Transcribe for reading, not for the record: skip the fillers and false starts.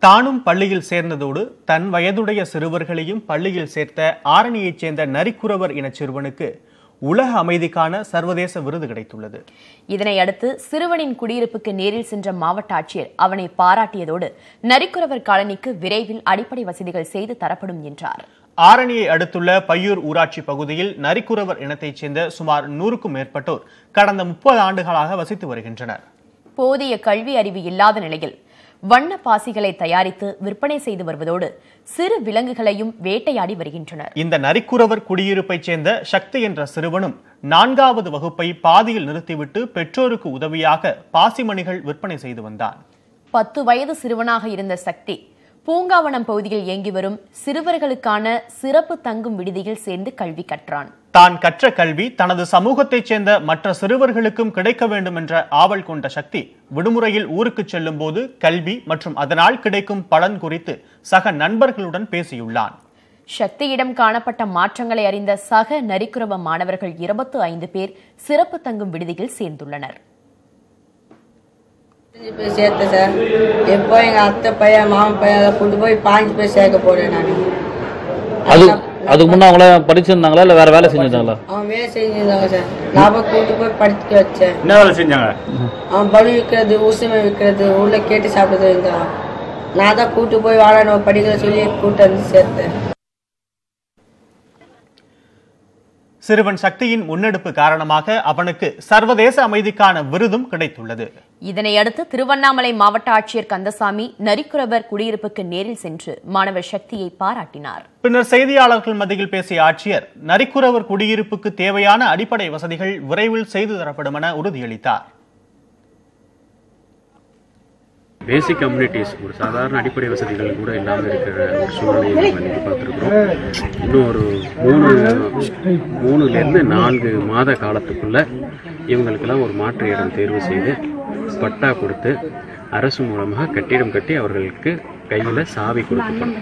தானும் பள்ளியில் சேர்ந்ததோடு தன் வயதுடைய சிறுவர்களையும் பள்ளியில் சேர்த்த ஆரணியைச் சேர்ந்த நரிக்குறவர் இன சிறுவனுக்கு உலக அமைதிக்கான சர்வதேச விருது கிடைத்துள்ளது. இதனையடுத்து சிறுவனின் குடியிருப்புக்கு நேரில் சென்ற மாவட்ட ஆட்சியர் அவனை பாராட்டியதோடு நரிக்குறவர் காலனிக்கு விரைவில் அடிப்படை வசதிகள் செய்து தரப்படும் என்றார். ஆரணியை அடுத்துள்ள பையூர் ஊராட்சி பகுதியில் நரிக்குறவர் இனத்தைச் சேர்ந்த சுமார் 100க்கும் மேற்பட்டோர் கடந்த 30 ஆண்டுகளாக வசித்து வருகின்றனர். போதிய கல்வி அறிவு இல்லாத நிலையில் வண்ண பாசிகளை தயாரித்து விற்பனை செய்து வருவதோடு சிறு விலங்குகளையும் வேட்டையாடி வருகின்றனர். இந்த நரிக்குறவர் குடியிருப்பைச் சேர்ந்த சக்தி என்ற சிறுவனும் 4வது வகுப்பை பாதியில் நிறுத்திவிட்டு பெற்றோருக்கு உதவியாக பாசிமணிகள் விற்பனை செய்து வந்தான். 10 வயது சிறுவனாக இருந்த சக்தி பூங்காவனம் பகுதியில் இயங்கி வரும் சிறுவர்களுக்கான சிறப்பு தங்கும் விடுதியில் சேர்ந்து கல்வி கற்றான். தான் கற்ற கல்வி தனது சமூகத்தைச் சேர்ந்த மற்ற சிறுவர்களுக்கும் கிடைக்க வேண்டும் என்ற ஆவல் கொண்ட சக்தி விடுமுறையில் ஊருக்கு செல்லும் போது கல்வி மற்றும் அதனால் கிடைக்கும் பலன் குறித்து சக நண்பர்களுடன் பேசியுள்ளான். சக்தியிடம் காணப்பட்ட மாற்றங்களை அறிந்த சக நரிக்குறவ மாணவர்கள் 25 பேர் சிறப்பு தங்கும் விடுதியில் சேர்ந்துள்ளனர். சேர்த்தேன் சார். எப்போ எங்க அத்தை பையன் மாமன் பையன் கொண்டு போய் 5 பேர் சேர்க்க போறேன் நான். அதுக்கு முன்னே அவங்கள படிச்சிருந்தாங்களா இல்ல வேற வேலை செஞ்சிருந்தாங்களா? அவன் வேலை செஞ்சிருந்தாங்க சார். நான் கூட்டு போய் படிக்க வச்சேன். என்ன வேலை செஞ்சாங்க? அவன் பலு விற்கிறது, ஊசுமை விற்கிறது, உள்ள கேட்டு சாப்பிடுறது இருந்தான். நான் தான் கூட்டு போய் வாழ நம்ம படிக்கிற சொல்லி கூட்டு வந்து சேர்த்தேன். சிறுவன் சக்தியின் முன்னெடுப்பு காரணமாக அவனுக்கு சர்வதேச அமைதிக்கான விருதும் கிடைத்துள்ளது. இதனையடுத்து திருவண்ணாமலை மாவட்ட ஆட்சியர் கந்தசாமி நரிக்குறவர் குடியிருப்புக்கு நேரில் சென்று மாணவர் சக்தியை பாராட்டினார். பின்னர் செய்தியாளர்கள் மத்தியில் பேசிய ஆட்சியர் நரிக்குறவர் குடியிருப்புக்கு தேவையான அடிப்படை வசதிகள் விரைவில் செய்து தரப்படும் என உறுதியளித்தார். பேசிக் கம்யூனிட்டிஸ் ஒரு சாதாரண அடிப்படை வசதிகள் கூட இல்லாமல் இருக்கிற ஒரு சூழ்நிலையை நம்ம பார்த்துருக்குறோம். இன்னும் ஒரு 3லேருந்து 4 மாத காலத்துக்குள்ள இவங்களுக்கெல்லாம் ஒரு மாற்று இடம் தேர்வு செய்து பட்டா கொடுத்து அரசு மூலமாக கட்டிடம் கட்டி அவர்களுக்கு கையில் சாவி கொடுக்கப்படும்.